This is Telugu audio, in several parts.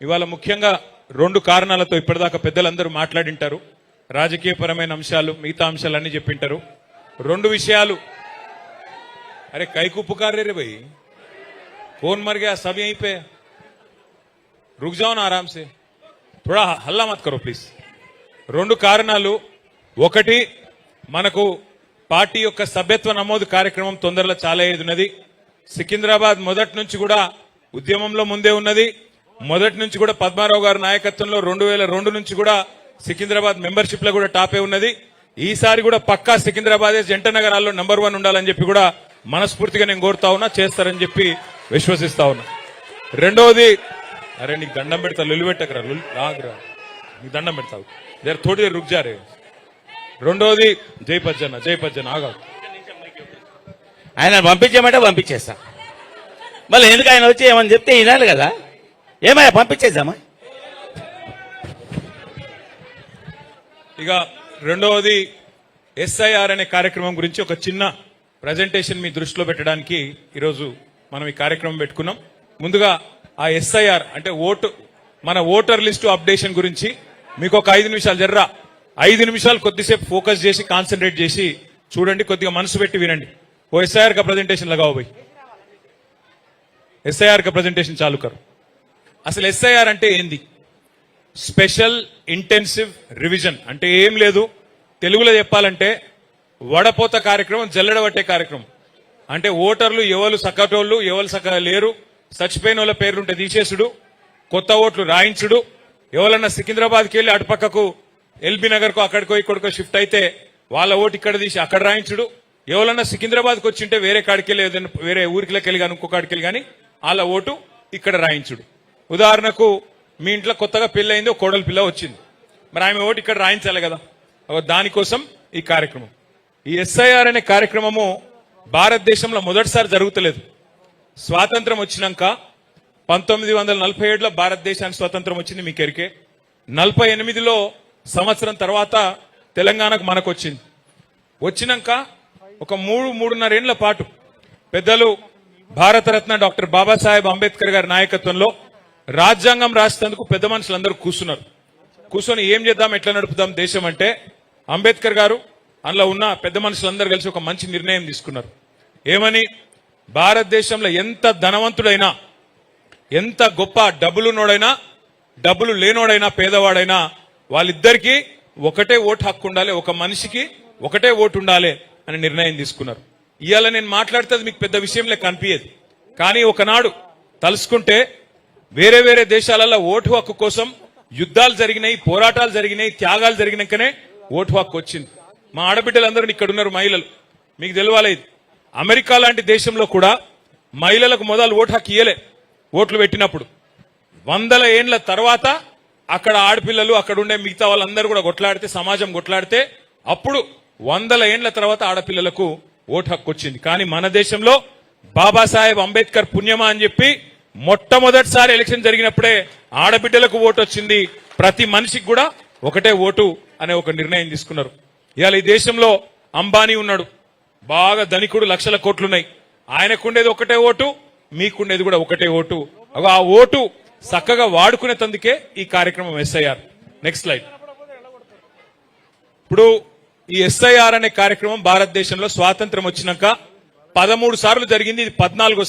ఇవాళ ముఖ్యంగా రెండు కారణాలతో ఇప్పటిదాకా పెద్దలందరూ మాట్లాడింటారు. రాజకీయపరమైన అంశాలు, మిగతా అంశాలన్నీ చెప్పింటారు. రెండు విషయాలు. अरे कई को पुकार रहे रे भाई, कौन मर गया, सब यहीं पे. रुक जाओ ना आराम से, थोड़ा हल्ला मत करो प्लीज. రెండు కారణాలు. ఒకటి, మనకు పార్టీ యొక్క సభ్యత్వ నమోదు కార్యక్రమం తొందరలో చాలా ఏదున్నది. సికింద్రాబాద్ మొదటి నుంచి కూడా ఉద్యమంలో ముందే ఉన్నది. మొదటి నుంచి కూడా పద్మారావు గారి నాయకత్వంలో 2002 నుంచి కూడా సికింద్రాబాద్ మెంబర్షిప్ లో కూడా టాపే ఉన్నది. ఈసారి కూడా పక్కా సికింద్రాబాదే జంట నగరాల్లో నంబర్ 1 ఉండాలని చెప్పి కూడా మనస్ఫూర్తిగా నేను కోరుతా ఉన్నా, చేస్తారని చెప్పి విశ్వసిస్తా ఉన్నా. రెండోది, అరే నీకు దండం పెడతా, లొల్లి పెట్టకరా, రాగరా, నీకు దండం పెడతావు, జర थोड़ी देर रुक जा रहे. రెండోది, జయపజ్జన ఆగా, ఆయన పంపించమంటే పంపించేస్తా. మళ్ళీ ఎందుకు ఆయన వచ్చి ఏమని చెప్తే వినాలి కదా. ఏమయ్యా పంపించేద్దామా. ఇక రెండవది, ఎస్ఐఆర్ అనే కార్యక్రమం గురించి ఒక చిన్న ప్రజెంటేషన్ మీ దృష్టిలో పెట్టడానికి ఈరోజు మనం ఈ కార్యక్రమం పెట్టుకున్నాం. ముందుగా ఆ ఎస్ఐఆర్ అంటే మన ఓటర్ లిస్టు అప్డేషన్ గురించి మీకు ఒక 5 నిమిషాలు, 5 నిమిషాలు కొద్దిసేపు ఫోకస్ చేసి కాన్సన్ట్రేట్ చేసి చూడండి, కొద్దిగా మనసు పెట్టి వినండి. ఓ ఎస్ఐఆర్ का प्रेजेंटेशन लगाओ भाई, ఎస్ఐఆర్ का प्रेजेंटेशन चालू करो. అసలు ఎస్ఐఆర్ అంటే ఏంది? స్పెషల్ ఇంటెన్సివ్ రివిజన్ అంటే ఏం లేదు. తెలుగులో చెప్పాలంటే వడపోత కార్యక్రమం, జల్లెడబట్టే కార్యక్రమం. అంటే ఓటర్లు ఎవరు సక్కటోళ్ళు, ఎవరు సక్క లేరు, చచ్చిపోయిన వాళ్ళ పేర్లుంటే తీసేసుడు, కొత్త ఓట్లు రాయించుడు, ఎవరన్నా సికింద్రాబాద్కి వెళ్ళి అటుపక్కకు ఎల్బీ నగర్కు అక్కడికో ఇక్కడికో షిఫ్ట్ అయితే వాళ్ళ ఓటు ఇక్కడ తీసి అక్కడ రాయించుడు, ఎవరన్నా సికింద్రాబాద్కి వచ్చింటే వేరే కాడికి వెళ్ళి ఏదైనా వేరే ఊరికిలోకి వెళ్ళి కానీ ఇంకో కాడికి వెళ్ళి కానీ వాళ్ళ ఓటు ఇక్కడ రాయించుడు. ఉదాహరణకు మీ ఇంట్లో కొత్తగా పెళ్లి అయింది, ఒక కోడలి పిల్ల వచ్చింది, మరి ఆమె ఓటు ఇక్కడ రాయించాలి కదా. దానికోసం ఈ కార్యక్రమం. ఈ ఎస్ఐఆర్ అనే కార్యక్రమము భారతదేశంలో మొదటిసారి జరుగుతలేదు. స్వాతంత్రం వచ్చినాక 1947లో భారతదేశానికి స్వాతంత్రం వచ్చింది, మీకు ఎరికే. 48లో సంవత్సరం తర్వాత తెలంగాణకు మనకు వచ్చింది. వచ్చినాక ఒక 3-3.5 ఏళ్ల పాటు పెద్దలు భారతరత్న డాక్టర్ బాబాసాహెబ్ అంబేద్కర్ గారి నాయకత్వంలో రాజ్యాంగం రాసేందుకు పెద్ద మనుషులందరూ కూర్చున్నారు. కూర్చొని ఏం చేద్దాం, ఎట్లా నడుపుదాం దేశం అంటే అంబేద్కర్ గారు అందులో ఉన్న పెద్ద మనుషులందరూ కలిసి ఒక మంచి నిర్ణయం తీసుకున్నారు. ఏమని? భారతదేశంలో ఎంత ధనవంతుడైనా, ఎంత గొప్ప డబ్బులున్నోడైనా, డబ్బులు లేనోడైనా, పేదవాడైనా వాళ్ళిద్దరికీ ఒకటే ఓటు హక్కు ఉండాలి, ఒక మనిషికి ఒకటే ఓటు ఉండాలి అని నిర్ణయం తీసుకున్నారు. ఇవాళ నేను మాట్లాడితే మీకు పెద్ద విషయంలో కనిపించేది, కానీ ఒకనాడు తలుసుకుంటే వేరే వేరే దేశాలలో ఓటు హక్కు కోసం యుద్ధాలు జరిగినాయి, పోరాటాలు జరిగినాయి, త్యాగాలు జరిగినాకనే ఓటు హక్కు వచ్చింది. మా ఆడబిడ్డలందరూ ఇక్కడ ఉన్నారు, మహిళలు, మీకు తెలవాలి. అమెరికా లాంటి దేశంలో కూడా మహిళలకు మొదలు ఓటు హక్కు ఇయ్యలే. ఓట్లు పెట్టినప్పుడు 100 ఏండ్ల తర్వాత అక్కడ ఆడపిల్లలు, అక్కడ ఉండే మిగతా వాళ్ళందరూ కూడా కొట్లాడితే, సమాజం కొట్లాడితే అప్పుడు 100 ఏండ్ల తర్వాత ఆడపిల్లలకు ఓటు హక్కు వచ్చింది. కానీ మన దేశంలో బాబాసాహెబ్ అంబేద్కర్ పుణ్యమా అని చెప్పి మొట్టమొదటిసారి ఎలక్షన్ జరిగినప్పుడే ఆడబిడ్డలకు ఓటు వచ్చింది. ప్రతి మనిషికి కూడా ఒకటే ఓటు అనే ఒక నిర్ణయం తీసుకున్నారు. ఇవాళ ఈ దేశంలో అంబానీ ఉన్నాడు, బాగా ధనికుడు, లక్షల కోట్లున్నాయి. ఆయనకుండేది ఒకటే ఓటు, మీకుండేది కూడా ఒకటే ఓటు. ఆ ఓటు చక్కగా వాడుకునే తందుకే ఈ కార్యక్రమం ఎస్ఐఆర్. Next slide. ఇప్పుడు ఈ ఎస్ఐఆర్ అనే కార్యక్రమం భారతదేశంలో స్వాతంత్రం వచ్చినాక 13 సార్లు జరిగింది, ఇది 14వ.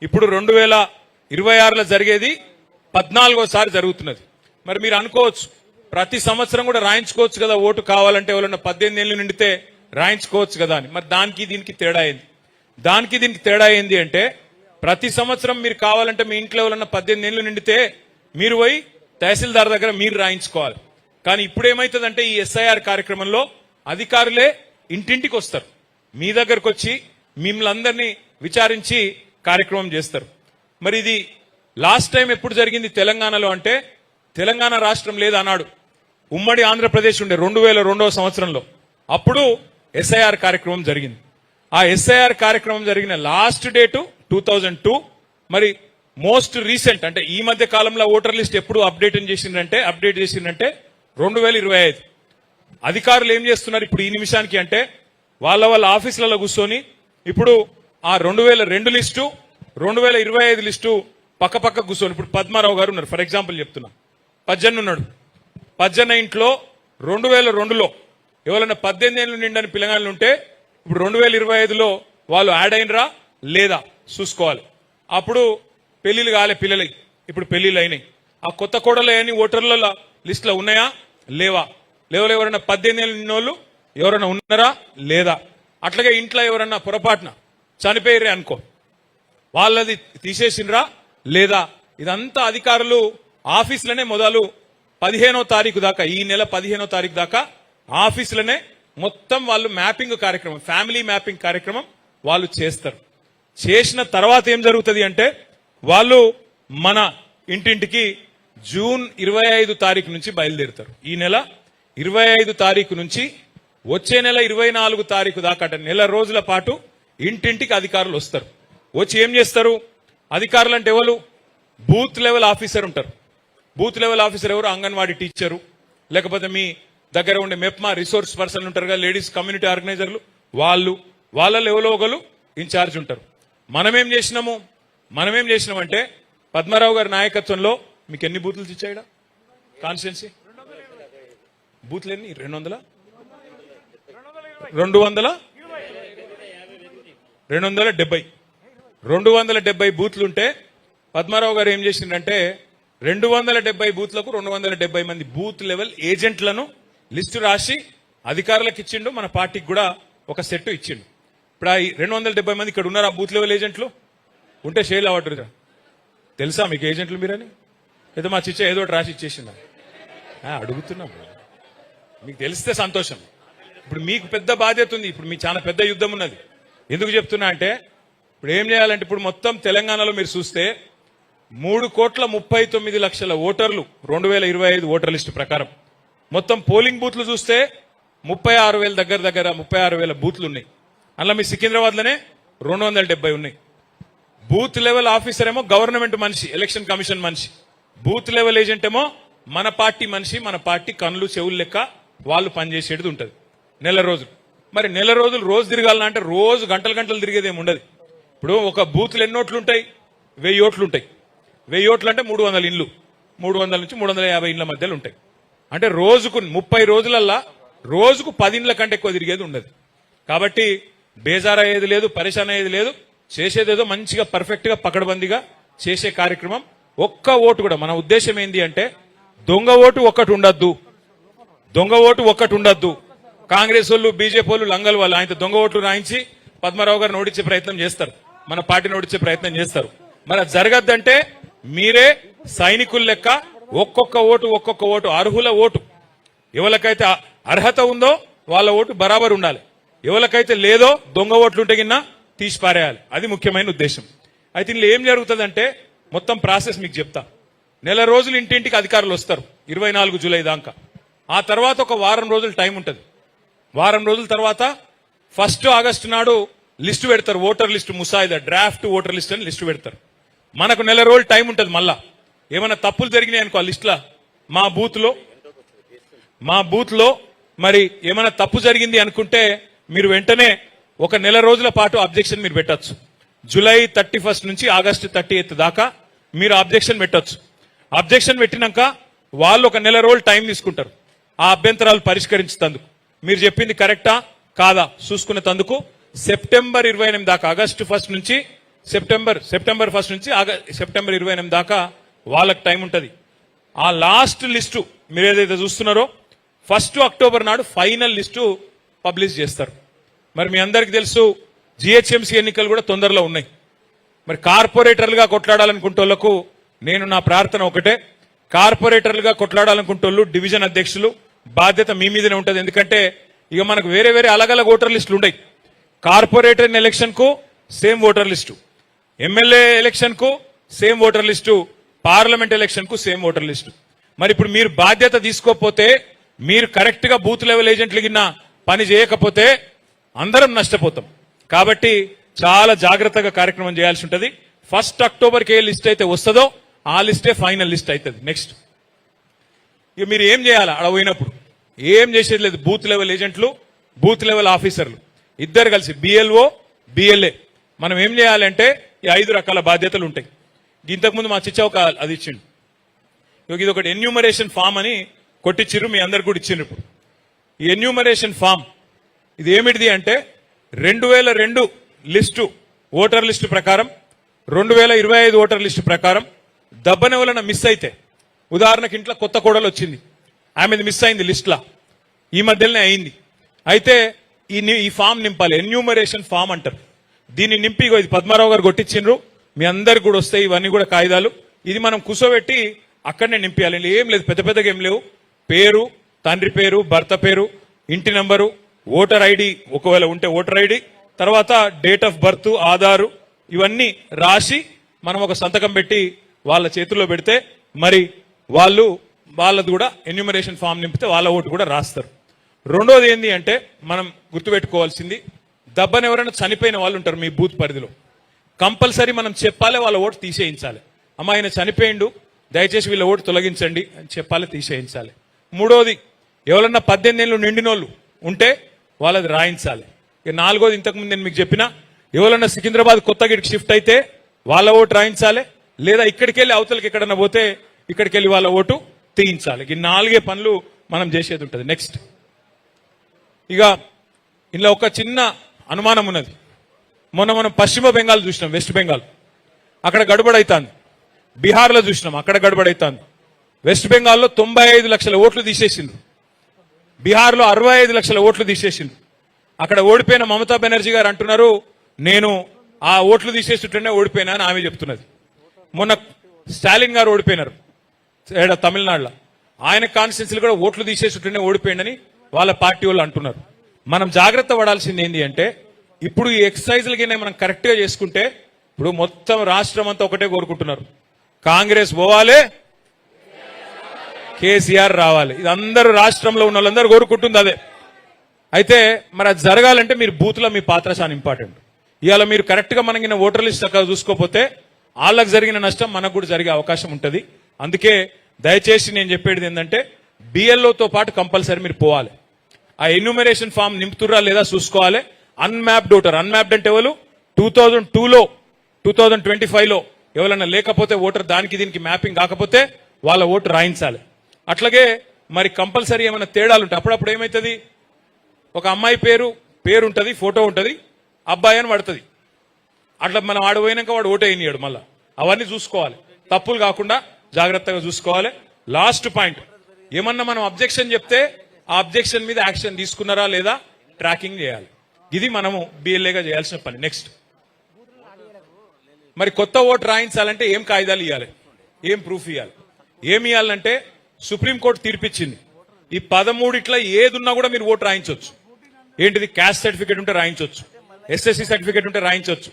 ఇప్పుడు 2026లో జరిగేది 14వ జరుగుతున్నది. మరి మీరు అనుకోవచ్చు, ప్రతి సంవత్సరం కూడా రాయించుకోవచ్చు కదా, ఓటు కావాలంటే ఎవరన్నా 18 ఏళ్ళు నిండితే రాయించుకోవచ్చు కదా అని. మరి దానికి దీనికి తేడా ఏంది అంటే, ప్రతి సంవత్సరం మీరు కావాలంటే మీ ఇంట్లో ఎవరన్నా 18 ఏళ్ళు నిండితే మీరు పోయి తహసీల్దార్ దగ్గర మీరు రాయించుకోవాలి. కానీ ఇప్పుడు ఏమైతుందంటే ఈ ఎస్ఐఆర్ కార్యక్రమంలో అధికారులే ఇంటింటికి వస్తారు, మీ దగ్గరకు వచ్చి మిమ్మల్ని అందరినీ విచారించి కార్యక్రమం చేస్తారు. మరి ఇది లాస్ట్ టైం ఎప్పుడు జరిగింది తెలంగాణలో అంటే, తెలంగాణ రాష్ట్రం లేదు అన్నాడు, ఉమ్మడి ఆంధ్రప్రదేశ్ ఉండే 2002వ సంవత్సరంలో. అప్పుడు ఎస్ఐఆర్ కార్యక్రమం జరిగింది. ఆ ఎస్ఐఆర్ కార్యక్రమం జరిగిన లాస్ట్ డేటు 2002. మరి మోస్ట్ రీసెంట్ అంటే ఈ మధ్య కాలంలో ఓటర్ లిస్ట్ ఎప్పుడు అప్డేట్ చేసిందంటే 2025. అధికారులు ఏం చేస్తున్నారు ఇప్పుడు ఈ నిమిషానికి అంటే, వాళ్ళ ఆఫీసులలో కూర్చొని ఇప్పుడు ఆ 2002 లిస్టు 2025 లిస్టు పక్క పక్క కూర్చొని ఇప్పుడు పద్మారావు గారు ఉన్నారు, ఫర్ ఎగ్జాంపుల్ చెప్తున్నా. పజ్జన్న ఉన్నాడు, పజ్జన్న ఇంట్లో 2002లో ఎవరైనా 18 ఏళ్ళు నిండని పిల్లగాళ్ళు ఉంటే ఇప్పుడు 2025లో వాళ్ళు యాడ్ అయినరా లేదా చూసుకోవాలి. అప్పుడు పెళ్లిళ్ళు కాలే పిల్లలై, ఇప్పుడు పెళ్లిళ్ళు అయినాయి. ఆ కొత్త కోడలు అని ఓటర్ల లిస్ట్ లో ఉన్నాయా లేవా? ఎవరైనా 18 ఏళ్ళు నిన్నోళ్ళు ఎవరైనా ఉన్నారా లేదా? అట్లాగే ఇంట్లో ఎవరన్నా పొరపాటున చనిపోయిరే అనుకో, వాళ్ళది తీసేసినరా లేదా? ఇదంతా అధికారులు ఆఫీసులనే మొదలు 15వ తారీఖు దాకా, ఈ నెల 15వ తారీఖు దాకా ఆఫీసులనే మొత్తం వాళ్ళు మ్యాపింగ్ కార్యక్రమం, ఫ్యామిలీ మ్యాపింగ్ కార్యక్రమం వాళ్ళు చేస్తారు. చేసిన తర్వాత ఏం జరుగుతుంది అంటే వాళ్ళు మన ఇంటింటికి జూన్ 25 తారీఖు నుంచి బయలుదేరుతారు. ఈ నెల 25 తారీఖు నుంచి వచ్చే నెల 24 తారీఖు దాకా నెల రోజుల పాటు ఇంటింటికి అధికారులు వస్తారు. వచ్చి ఏం చేస్తారు? అధికారులు అంటే ఎవరు? బూత్ లెవెల్ ఆఫీసర్ ఉంటారు. బూత్ లెవెల్ ఆఫీసర్ ఎవరు? అంగన్వాడీ టీచరు, లేకపోతే మీ దగ్గర ఉండే మెప్మా రిసోర్స్ పర్సన్ ఉంటారు కదా, లేడీస్ కమ్యూనిటీ ఆర్గనైజర్లు, వాళ్ళ లెవెల్ ఒకరు ఇన్ఛార్జ్ ఉంటారు. మనమేం చేసినామంటే పద్మారావు గారి నాయకత్వంలో మీకు ఎన్ని బూతులు ఇచ్చాయిడా కాన్స్టిట్యున్సీ? బూత్లు ఎన్ని? 270 బూత్లుంటే పద్మారావు గారు ఏం చేసిందంటే 270 బూత్లకు 270 మంది బూత్ లెవెల్ ఏజెంట్లను లిస్టు రాసి అధికారులకు ఇచ్చిండు. మన పార్టీకి కూడా ఒక సెట్ ఇచ్చిండు. ఇప్పుడు ఆ 270 మంది ఇక్కడ ఉన్నారు, ఆ బూత్ లెవెల్ ఏజెంట్లు ఉంటే షేల్ అవ్వట్రు. తెలుసా మీకు ఏజెంట్లు మీరని? ఏదో మా చిచ్చ ఏదో రాసి ఇచ్చేసిందా? అడుగుతున్నాం, మీకు తెలిస్తే సంతోషం. ఇప్పుడు మీకు పెద్ద బాధ్యత ఉంది, ఇప్పుడు మీకు చాలా పెద్ద యుద్ధం ఉన్నది. ఎందుకు చెప్తున్నా అంటే ఇప్పుడు ఏం చేయాలంటే ఇప్పుడు మొత్తం తెలంగాణలో మీరు చూస్తే 3,39,00,000 ఓటర్లు 2025 ఓటర్ లిస్టు ప్రకారం. మొత్తం పోలింగ్ బూత్లు చూస్తే 36,000 దగ్గర 36,000 బూత్లు ఉన్నాయి. అలా మీ సికింద్రాబాద్ లోనే 270 ఉన్నాయి. బూత్ లెవెల్ ఆఫీసర్ ఏమో గవర్నమెంట్ మనిషి, ఎలక్షన్ కమిషన్ మనిషి. బూత్ లెవెల్ ఏజెంట్ ఏమో మన పార్టీ మనిషి, మన పార్టీ కన్నులు చెవులు లెక్క వాళ్ళు పనిచేసేది ఉంటుంది నెల రోజులు. మరి నెల రోజులు రోజు తిరగాలంటే రోజు గంటలు తిరిగేది ఏమి ఉండదు. ఇప్పుడు ఒక బూత్లు ఎన్ని ఓట్లు ఉంటాయి? 1000 ఓట్లు ఉంటాయి. 1000 ఓట్లు అంటే 300 ఇండ్లు, 300 నుంచి 350 ఇండ్ల మధ్యలో ఉంటాయి. అంటే రోజుకు 30 రోజులల్లా రోజుకు 10 ఇండ్ల కంటే ఎక్కువ తిరిగేది ఉండదు. కాబట్టి బేజార్ అయ్యేది లేదు, పరేషాన్ అయ్యేది లేదు. చేసేదేదో మంచిగా పర్ఫెక్ట్ గా పకడ్బందీగా చేసే కార్యక్రమం. ఒక్క ఓటు కూడా మన ఉద్దేశం ఏంది అంటే దొంగ ఓటు ఒక్కటి ఉండద్దు. కాంగ్రెస్ వాళ్ళు, బీజేపీ వాళ్ళు, లంగల్ వాళ్ళు ఆయన దొంగ ఓట్లు రాయించి పద్మారావు గారిని ఓడించే ప్రయత్నం చేస్తారు, మన పార్టీని ఓడించే ప్రయత్నం చేస్తారు. మరి అది జరగద్దంటే మీరే సైనికుల లెక్క ఒక్కొక్క ఓటు అర్హుల ఓటు, ఎవరికైతే అర్హత ఉందో వాళ్ళ ఓటు బరాబర్ ఉండాలి. ఎవరికైతే లేదో దొంగ ఓట్లుంటే గిన్నా తీసి పారేయాలి. అది ముఖ్యమైన ఉద్దేశం. అయితే ఇందులో ఏం జరుగుతుందంటే మొత్తం ప్రాసెస్ మీకు చెప్తా. నెల రోజులు ఇంటింటికి అధికారులు వస్తారు 24 జూలై దాకా. ఆ తర్వాత ఒక వారం రోజులు టైం ఉంటుంది. వారం రోజుల తర్వాత 1 ఆగస్టు నాడు లిస్టు పెడతారు. ఓటర్ లిస్టు ముసాయిదా, డ్రాఫ్ట్ ఓటర్ లిస్ట్ అని లిస్టు పెడతారు. మనకు నెల రోజులు టైం ఉంటుంది. మళ్ళా ఏమైనా తప్పులు జరిగినాయి అనుకో ఆ లిస్టులో, మా బూత్ లో మరి ఏమైనా తప్పు జరిగింది అనుకుంటే మీరు వెంటనే ఒక నెల రోజుల పాటు అబ్జెక్షన్ మీరు పెట్టచ్చు. జూలై 31 నుంచి ఆగస్టు 30 దాకా మీరు అబ్జెక్షన్ పెట్టచ్చు. అబ్జెక్షన్ పెట్టినాక వాళ్ళు ఒక నెల రోజులు టైం తీసుకుంటారు ఆ అభ్యంతరాలు పరిష్కరించేందుకు. మీరు చెప్పింది కరెక్టా కాదా చూసుకునే తందుకు సెప్టెంబర్ 28 దాకా, ఆగస్టు 1 నుంచి సెప్టెంబర్ 1 నుంచి సెప్టెంబర్ 28 దాకా వాళ్ళకి టైం ఉంటుంది. ఆ లాస్ట్ లిస్టు మీరు ఏదైతే చూస్తున్నారో 1 అక్టోబర్ నాడు ఫైనల్ లిస్టు పబ్లిష్ చేస్తారు. మరి మీ అందరికి తెలుసు జిహెచ్ఎంసీ ఎన్నికలు కూడా తొందరలో ఉన్నాయి. మరి కార్పొరేటర్లుగా కొట్లాడాలనుకుంటోళ్లకు నేను నా ప్రార్థన ఒకటే, కార్పొరేటర్లుగా కొట్లాడాలనుకుంటోళ్ళు డివిజన్ అధ్యక్షులు బాధ్యత మీ మీదనే ఉంటుంది. ఎందుకంటే ఇక మనకు వేరే అలగలగ ఓటర్ లిస్టులు ఉన్నాయి. కార్పొరేటర్ ఎలక్షన్ కు same voter list, MLA election కు same voter list, parliament election కు సేమ్ ఓటర్ లిస్టు. మరి ఇప్పుడు మీరు బాధ్యత తీసుకోకపోతే, మీరు కరెక్ట్ గా బూత్ లెవెల్ ఏజెంట్లు కింద పని చేయకపోతే అందరం నష్టపోతాం. కాబట్టి చాలా జాగ్రత్తగా కార్యక్రమం చేయాల్సి ఉంటుంది. 1 అక్టోబర్కి ఏ లిస్ట్ అయితే వస్తుందో ఆ లిస్టే ఫైనల్ లిస్ట్ అవుతుంది. నెక్స్ట్ ఇక మీరు ఏం చేయాలి? అక్కడ పోయినప్పుడు ఏం చేసేది లేదు. బూత్ లెవెల్ ఏజెంట్లు, బూత్ లెవెల్ ఆఫీసర్లు ఇద్దరు కలిసి BLO, BLA మనం ఏం చేయాలంటే ఈ 5 రకాల బాధ్యతలు ఉంటాయి. ఇంతకుముందు మా చిచ్చా ఒక అది ఇచ్చిండు. ఇది ఒకటి ఎన్యూమరేషన్ ఫామ్ అని కొట్టిచ్చిర్రు, మీ అందరు కూడా ఇచ్చిండ్రు. ఇప్పుడు ఈ ఎన్యూమరేషన్ ఫామ్ ఇది ఏమిటిది అంటే 2002 లిస్టు ఓటర్ లిస్టు ప్రకారం 2025 ఓటర్ లిస్టు ప్రకారం దబ్బన వలన మిస్ అయితే, ఉదాహరణకి ఇంట్లో కొత్త కోడలు వచ్చింది, ఆమెది మిస్ అయింది లిస్టులా, ఈ మధ్యలోనే అయింది. అయితే ఈ ఫామ్ నింపాలి, ఎన్యూమరేషన్ ఫామ్ అంటారు. దీన్ని నింపి ఇది పద్మారావు గారు కొట్టించిండ్రు, మీ అందరికి కూడా వస్తాయి ఇవన్నీ కూడా కాగితాలు. ఇది మనం కూర్చోబెట్టి అక్కడనే నింపించాలి. ఏం లేదు, పెద్ద పెద్దగా ఏం లేవు. పేరు, తండ్రి పేరు, భర్త పేరు, ఇంటి నంబరు, ఓటర్ ఐడి ఒకవేళ ఉంటే ఓటర్ ఐడి, తర్వాత డేట్ ఆఫ్ బర్త్, ఆధారు, ఇవన్నీ రాసి మనం ఒక సంతకం పెట్టి వాళ్ళ చేతుల్లో పెడితే మరి వాళ్ళది కూడా ఎన్యూమరేషన్ ఫామ్ నింపితే వాళ్ళ ఓటు కూడా రాస్తారు. రెండోది ఏంది అంటే మనం గుర్తుపెట్టుకోవాల్సింది, దబ్బని ఎవరైనా చనిపోయిన వాళ్ళు ఉంటారు మీ బూత్ పరిధిలో, కంపల్సరీ మనం చెప్పాలి, వాళ్ళ ఓటు తీసేయించాలి. అమ్మ ఆయన చనిపోయిండు, దయచేసి వీళ్ళ ఓటు తొలగించండి అని చెప్పాలి, తీసేయించాలి. మూడోది ఎవరన్నా 18 ఏళ్ళు నిండినోళ్ళు ఉంటే వాళ్ళది రాయించాలి. ఇక నాలుగోది ఇంతకుముందు నేను మీకు చెప్పిన, ఎవరన్నా సికింద్రాబాద్ కొత్తగా షిఫ్ట్ అయితే వాళ్ళ ఓటు రాయించాలి, లేదా ఇక్కడికి వెళ్ళి అవతలకి ఎక్కడన్నా పోతే ఇక్కడికి వెళ్ళి వాళ్ళ ఓటు తీయించాలి. ఈ 4 పనులు మనం చేసేది ఉంటుంది. నెక్స్ట్ ఇక ఇందులో ఒక చిన్న అనుమానం ఉన్నది. మొన్న మనం పశ్చిమ బెంగాల్ చూసినాం, వెస్ట్ బెంగాల్, అక్కడ గడబడైతాంది. బీహార్లో చూసినాం, అక్కడ గడబడైతాంది. వెస్ట్ బెంగాల్లో 95 లక్షల ఓట్లు తీసేసిండ్రు, బీహార్లో 65 లక్షల ఓట్లు తీసేసిండ్రు. అక్కడ ఓడిపోయిన మమతా బెనర్జీ గారు అంటున్నారు, నేను ఆ ఓట్లు తీసేస్తుంటేనే ఓడిపోయినా అని ఆమె చెప్తున్నది. మొన్న స్టాలిన్ గారు ఓడిపోయినారు తమిళనాడులో, ఆయన కాన్స్టిట్యున్సీలు కూడా ఓట్లు తీసేస్తుంటేనే ఓడిపోయిందని వాళ్ళ పార్టీ వాళ్ళు అంటున్నారు. మనం జాగ్రత్త పడాల్సింది ఏంటి అంటే, ఇప్పుడు ఈ ఎక్సర్సైజ్లకి మనం కరెక్ట్ గా చేసుకుంటే, ఇప్పుడు మొత్తం రాష్ట్రం అంతా ఒకటే కోరుకుంటున్నారు, కాంగ్రెస్ పోవాలి, కేసీఆర్ రావాలి. ఇది అందరూ రాష్ట్రంలో ఉన్న వాళ్ళందరూ కోరుకుంటుంది అదే. అయితే మరి అది జరగాలంటే మీరు బూత్ లో మీ పాత్ర చాలా ఇంపార్టెంట్. ఇవాళ మీరు కరెక్ట్ గా మనకి ఓటర్ లిస్ట్ అక్కడ చూసుకోకపోతే వాళ్ళకి జరిగిన నష్టం మనకు కూడా జరిగే అవకాశం ఉంటుంది. అందుకే దయచేసి నేను చెప్పేది ఏంటంటే, బిఎల్ఓతో పాటు కంపల్సరీ మీరు పోవాలి, ఆ ఎన్యూమరేషన్ ఫామ్ నింపుతురా లేదా చూసుకోవాలి. అన్మ్యాప్డ్ ఓటర్, అన్మ్యాప్డ్ అంటే ఎవరు 2002లో 2025లో ఎవరైనా లేకపోతే ఓటర్ దానికి దీనికి మ్యాపింగ్ కాకపోతే వాళ్ళ ఓటు రాయించాలి. అట్లాగే మరి కంపల్సరీ ఏమైనా తేడాలు ఉంటాయి. అప్పుడప్పుడు ఏమవుతుంది, ఒక అమ్మాయి పేరు ఉంటుంది, ఫోటో ఉంటుంది, అబ్బాయి అని పడుతుంది. అట్లా మనం ఆడిపోయినాక వాడు ఓటు అయినాడు. మళ్ళీ అవన్నీ చూసుకోవాలి, తప్పులు కాకుండా జాగ్రత్తగా చూసుకోవాలి. లాస్ట్ పాయింట్, ఏమన్నా మనం అబ్జెక్షన్ చెప్తే ఆ అబ్జెక్షన్ మీద యాక్షన్ తీసుకున్నారా లేదా ట్రాకింగ్ చేయాలి. ఇది మనము బిఎల్ఏగా చేయాల్సిన పని. నెక్స్ట్ మరి కొత్త ఓటు రాయించాలంటే ఏం కాగితాలు ఇవ్వాలి, ఏం ప్రూఫ్ ఇవ్వాలి, ఏమి ఇవ్వాలంటే సుప్రీంకోర్టు తీర్పిచ్చింది, ఈ 13 ఏది ఉన్నా కూడా మీరు ఓటు రాయించవచ్చు. ఏంటిది, క్యాస్ట్ సర్టిఫికేట్ ఉంటే రాయించవచ్చు, ఎస్ఎస్సి సర్టిఫికేట్ ఉంటే రాయించవచ్చు,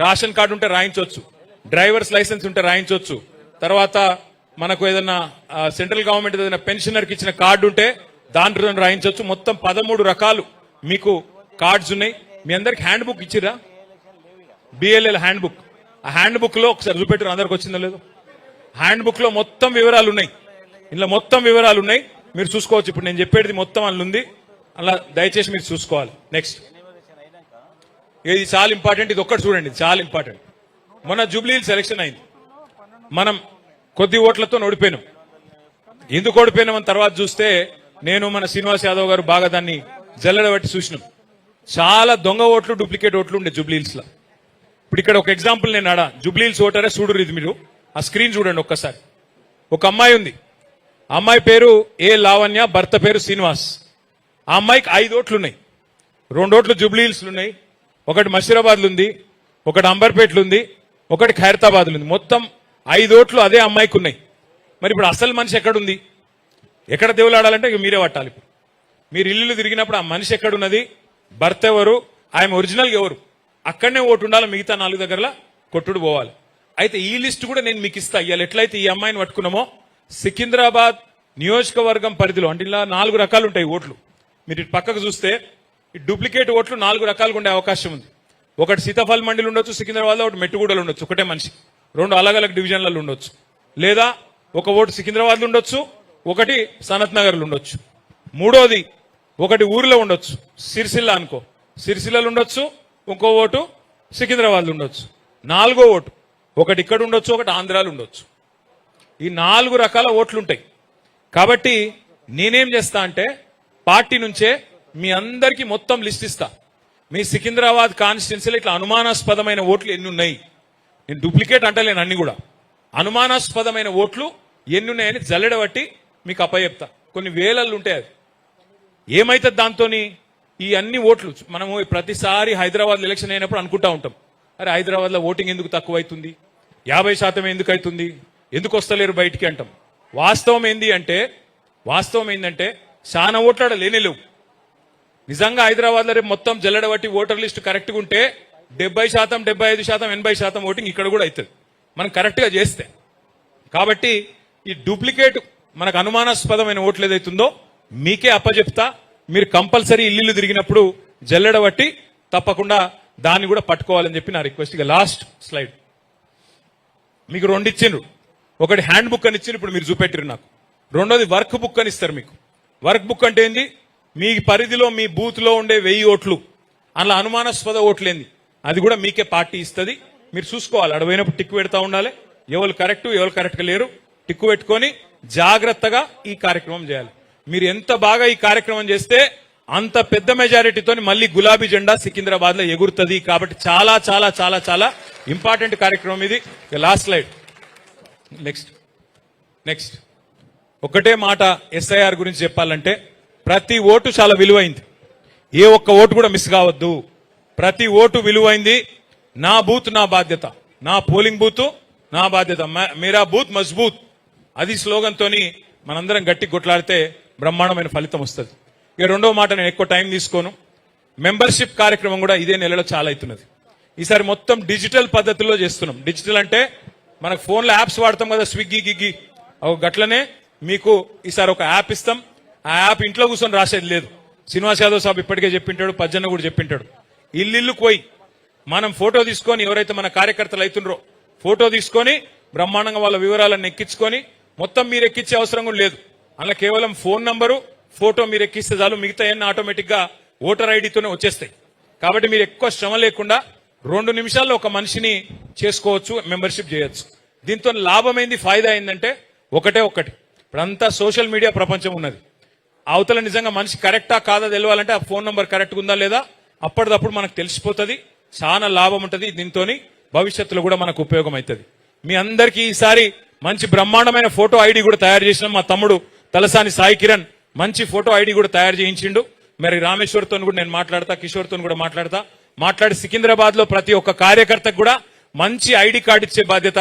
రేషన్ కార్డు ఉంటే రాయించవచ్చు, డ్రైవర్స్ లైసెన్స్ ఉంటే రాయించవచ్చు, తర్వాత మనకు ఏదైనా సెంట్రల్ గవర్నమెంట్ ఏదైనా పెన్షనర్కి ఇచ్చిన కార్డు ఉంటే దాంట్లో రాయించవచ్చు. మొత్తం 13 రకాలు మీకు కార్డ్స్ ఉన్నాయి. మీ అందరికి హ్యాండ్ బుక్ ఇచ్చిరా, బిఎల్ఎల్ హ్యాండ్ బుక్. ఆ హ్యాండ్ బుక్ లో ఒకసారి చూపెట్టారు, అందరికి వచ్చిందో లేదో. హ్యాండ్ బుక్ లో మొత్తం వివరాలు ఉన్నాయి, ఇందులో మొత్తం వివరాలు ఉన్నాయి, మీరు చూసుకోవచ్చు. ఇప్పుడు నేను చెప్పేది మొత్తం అందులో ఉంది, అలా దయచేసి మీరు చూసుకోవాలి. నెక్స్ట్ ఇది చాలా ఇంపార్టెంట్, ఇది ఒక్కటి చూడండి, చాలా ఇంపార్టెంట్. మొన్న జూబ్లీ సెలక్షన్ అయింది, మనం కొద్ది ఓట్లతో ఓడిపోయినాం. ఎందుకు ఓడిపోయినామని తర్వాత చూస్తే నేను మన శ్రీనివాస్ యాదవ్ గారు బాగా దాన్ని జల్లెడబట్టి చూసినాం. చాలా దొంగ ఓట్లు, డూప్లికేట్ ఓట్లు ఉండే జూబ్లీహిల్స్ లో. ఇప్పుడు ఇక్కడ ఒక ఎగ్జాంపుల్ నేను జూబ్లీహిల్స్ ఓటరే చూడరు, ఇది మీరు ఆ స్క్రీన్ చూడండి ఒక్కసారి. ఒక అమ్మాయి ఉంది, ఆ అమ్మాయి పేరు ఏ లావణ్య, భర్త పేరు శ్రీనివాస్. ఆ అమ్మాయికి 5 ఓట్లు ఉన్నాయి, 2 ఓట్లు జూబ్లీహిల్స్ ఉన్నాయి, ఒకటి మషీరాబాద్ ఉంది, ఒకటి అంబర్పేటలు ఉంది, ఒకటి ఖైరతాబాద్ ఉంది. మొత్తం 5 ఓట్లు అదే అమ్మాయికి ఉన్నాయి. మరి ఇప్పుడు అసలు మనిషి ఎక్కడుంది, ఎక్కడ దేవులాడాలంటే ఇక మీరే పట్టాలి. ఇప్పుడు మీరు ఇల్లు తిరిగినప్పుడు ఆ మనిషి ఎక్కడున్నది, భర్త ఎవరు, ఆయన ఒరిజినల్ ఎవరు, అక్కడనే ఓటు ఉండాలి. మిగతా 4 దగ్గరలా కొట్టుడు పోవాలి. అయితే ఈ లిస్ట్ కూడా నేను మీకు ఇస్తా. ఇవాళ ఎట్లయితే ఈ అమ్మాయిని పట్టుకున్నామో సికింద్రాబాద్ నియోజకవర్గం పరిధిలో అంటే ఇలా 4 రకాలు ఉంటాయి ఓట్లు. మీరు ఇటు పక్కకు చూస్తే ఈ డూప్లికేట్ ఓట్లు 4 రకాలుగా ఉండే అవకాశం ఉంది. ఒకటి సీతాఫల్ మండలి ఉండొచ్చు సికింద్రాబాద్లో, ఒకటి మెట్టుగూడలు ఉండొచ్చు, ఒకటే మనిషి 2 అలగ్ డివిజన్లలో ఉండొచ్చు. లేదా ఒక ఓటు సికింద్రాబాద్లో ఉండొచ్చు, ఒకటి సనత్ నగర్లో ఉండొచ్చు. మూడోది ఒకటి ఊరిలో ఉండొచ్చు, సిరిసిల్ల అనుకో, సిరిసిల్లలో ఉండొచ్చు, ఇంకో ఓటు సికింద్రాబాద్లో ఉండొచ్చు. 4వ ఓటు ఒకటి ఇక్కడ ఉండొచ్చు, ఒకటి ఆంధ్రాలో ఉండొచ్చు. ఈ 4 రకాల ఓట్లు ఉంటాయి. కాబట్టి నేనేం చేస్తా అంటే పార్టీ నుంచే మీ అందరికీ మొత్తం లిస్ట్ ఇస్తా. మీ సికింద్రాబాద్ కాన్స్టిట్యున్సీలో ఇట్లా అనుమానాస్పదమైన ఓట్లు ఎన్ని ఉన్నాయి, నేను డూప్లికేట్ అంటలేను, అన్ని కూడా అనుమానాస్పదమైన ఓట్లు ఎన్ని ఉన్నాయని జల్లెడబట్టి మీకు అప్పచెప్తా. కొన్ని వేలల్లో ఉంటాయి. అది ఏమైతుంది దాంతో ఈ అన్ని ఓట్లు మనము ప్రతిసారి హైదరాబాద్ ఎలక్షన్ అయినప్పుడు అనుకుంటా ఉంటాం, అరే హైదరాబాద్ లో ఓటింగ్ ఎందుకు తక్కువ అవుతుంది, 50% ఎందుకు అవుతుంది, ఎందుకు వస్తలేరు బయటికి అంటాం. వాస్తవం ఏంటంటే చాలా ఓట్లు ఆడ లేవు. నిజంగా హైదరాబాద్ లో రేపు మొత్తం జల్లెడబట్టి ఓటర్ లిస్ట్ కరెక్ట్గా ఉంటే 70%, 75%, 80% ఓటింగ్ ఇక్కడ కూడా అవుతుంది మనం కరెక్ట్ గా చేస్తే. కాబట్టి ఈ డూప్లికేట్ మనకు అనుమానాస్పదమైన ఓట్లు ఏదైతుందో మీకే అప్పచెప్తా. మీరు కంపల్సరీ ఇల్లు తిరిగినప్పుడు జల్లెడబట్టి తప్పకుండా దాన్ని కూడా పట్టుకోవాలని చెప్పి నా రిక్వెస్ట్. ఇక లాస్ట్ స్లైడ్ మీకు 2 ఇచ్చిండ్రు. ఒకటి హ్యాండ్ బుక్ అని ఇచ్చిండ్రు, ఇప్పుడు మీరు చూపెట్టిరు నాకు. రెండోది వర్క్ బుక్ అని ఇస్తారు మీకు. వర్క్ బుక్ అంటే ఏంది, మీ పరిధిలో మీ బూత్ లో ఉండే 1000 ఓట్లు అలా అనుమానాస్పద ఓట్లు ఏంది అది కూడా మీకే పార్టీ ఇస్తుంది. మీరు చూసుకోవాలి, అడవైనప్పుడు టిక్కు పెడతా ఉండాలి, ఎవరు కరెక్ట్ ఎవరు కరెక్ట్ లేరు టిక్కు పెట్టుకొని జాగ్రత్తగా ఈ కార్యక్రమం చేయాలి. మీరు ఎంత బాగా ఈ కార్యక్రమం చేస్తే అంత పెద్ద మెజారిటీతో మళ్ళీ గులాబీ జెండా సికింద్రాబాద్ లో ఎగురుతుంది. కాబట్టి చాలా చాలా చాలా చాలా ఇంపార్టెంట్ కార్యక్రమం ఇది. Last slide. నెక్స్ట్ ఒకటే మాట ఎస్ఐఆర్ గురించి చెప్పాలంటే, ప్రతి ఓటు చాలా విలువైంది. ఏ ఒక్క ఓటు కూడా మిస్ కావద్దు. ప్రతి ఓటు విలువైంది. నా బూత్ నా బాధ్యత, నా పోలింగ్ బూత్ నా బాధ్యత, మేరా బూత్ మజ్బూత్, అది స్లోగన్ తోని మనందరం గట్టి కొట్లాడితే బ్రహ్మాండమైన ఫలితం వస్తుంది. ఇక రెండో మాట, నేను ఎక్కువ టైం తీసుకోను, మెంబర్షిప్ కార్యక్రమం కూడా ఇదే నెలలో చాలా అవుతున్నది. ఈసారి మొత్తం డిజిటల్ పద్ధతిలో చేస్తున్నాం. డిజిటల్ అంటే మనకు ఫోన్లో యాప్స్ వాడతాం కదా, స్విగ్గీ గిగ్గి, గట్లనే మీకు ఈసారి ఒక యాప్ ఇస్తాం. ఆ యాప్ ఇంట్లో కూర్చొని రాసేది లేదు. శ్రీనివాస్ యాదవ్ సాబ్ ఇప్పటికే చెప్పింటాడు, పజ్జన్న కూడా చెప్పింటాడు. ఇల్లుకు పోయి మనం ఫోటో తీసుకొని, ఎవరైతే మన కార్యకర్తలు అవుతుండ్రో ఫోటో తీసుకొని బ్రహ్మాండంగా వాళ్ళ వివరాలను ఎక్కించుకొని, మొత్తం మీరు ఎక్కించే అవసరం కూడా లేదు. అందులో కేవలం ఫోన్ నంబరు ఫోటో మీరు ఎక్కిస్తే చాలు, మిగతా అన్ని ఆటోమేటిక్ గా ఓటర్ ఐడితోనే వచ్చేస్తాయి. కాబట్టి మీరు ఎక్కువ శ్రమ లేకుండా 2 నిమిషాల్లో ఒక మనిషిని చేసుకోవచ్చు, మెంబర్షిప్ చేయొచ్చు. దీంతో లాభం ఏంది, ఫాయిదా ఏంటంటే ఒకటి ఇప్పుడంతా సోషల్ మీడియా ప్రపంచం ఉన్నది. అవతల నిజంగా మనిషి కరెక్టా కాదా తెలియాలంటే ఆ ఫోన్ నంబర్ కరెక్ట్ ఉందా లేదా అప్పటిదప్పుడు మనకు తెలిసిపోతుంది. చాలా లాభం ఉంటుంది. దీంతో భవిష్యత్తులో కూడా మనకు ఉపయోగం అవుతుంది. మీ అందరికీ ఈసారి మంచి బ్రహ్మాండమైన ఫోటో ఐడి కూడా తయారు చేసినాం. మా తమ్ముడు తలసాని సాయి కిరణ్ మంచి ఫోటో ఐడి కూడా తయారు చేయించిండు. మరి రామేశ్వర్తో కూడా నేను మాట్లాడతా, కిషోర్తో కూడా మాట్లాడి సికింద్రాబాద్ లో ప్రతి ఒక్క కార్యకర్తకు కూడా మంచి ఐడి కార్డు ఇచ్చే బాధ్యత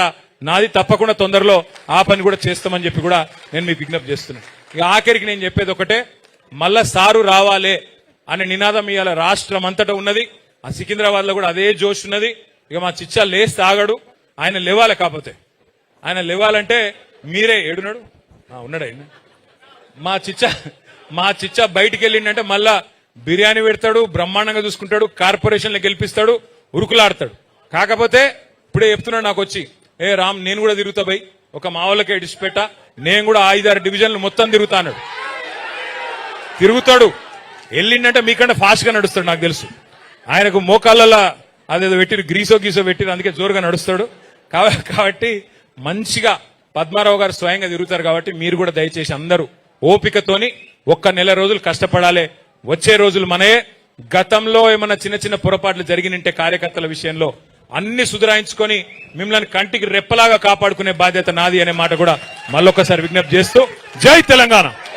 నాది. తప్పకుండా తొందరలో ఆ పని కూడా చేస్తామని చెప్పి కూడా నేను మీకు విజ్ఞప్తి చేస్తున్నాను. ఇక ఆఖరికి నేను చెప్పేది ఒకటే, మళ్ళా సారు రావాలే అనే నినాదం ఇవాళ రాష్ట్రం అంతటా ఉన్నది. ఆ సికింద్రాబాద్ లో కూడా అదే జోష్ ఉన్నది. ఇక మా చిచ్చా లేస్తే ఆగడు, ఆయన లేవాలి. కాకపోతే ఆయన లేవాలంటే మీరే ఏడున్నాడు ఉన్నాడు ఆయన. మా చిచ్చా బయటికి వెళ్ళిండంటే మళ్ళా బిర్యానీ పెడతాడు, బ్రహ్మాండంగా చూసుకుంటాడు, కార్పొరేషన్లో గెలిపిస్తాడు, ఉరుకులాడతాడు. కాకపోతే ఇప్పుడే చెప్తున్నాడు నాకు వచ్చి, ఏ రామ్ నేను కూడా తిరుగుతా బై, ఒక మా వాళ్ళకే ఇడిచిపెట్టా, నేను కూడా 5-6 డివిజన్లు మొత్తం తిరుగుతాడు. వెళ్ళిండంటే మీకంటే ఫాస్ట్ గా నడుస్తాడు. నాకు తెలుసు ఆయనకు మోకాళ్ళ అదేదో పెట్టిరు, గీసో పెట్టిరు, అందుకే జోరుగా నడుస్తాడు. కాబట్టి మంచిగా పద్మారావు గారు స్వయంగా తిరుగుతారు. కాబట్టి మీరు కూడా దయచేసి అందరూ ఓపికతోని 1 నెల రోజులు కష్టపడాలి. వచ్చే రోజులు మనయే. గతంలో ఏమన్నా చిన్న పొరపాట్లు జరిగినంటే కార్యకర్తల విషయంలో అన్ని సుధరాయించుకొని మిమ్మల్ని కంటికి రెప్పలాగా కాపాడుకునే బాధ్యత నాది అనే మాట కూడా మళ్ళొక్కసారి విజ్ఞప్తి చేస్తూ, జై తెలంగాణ.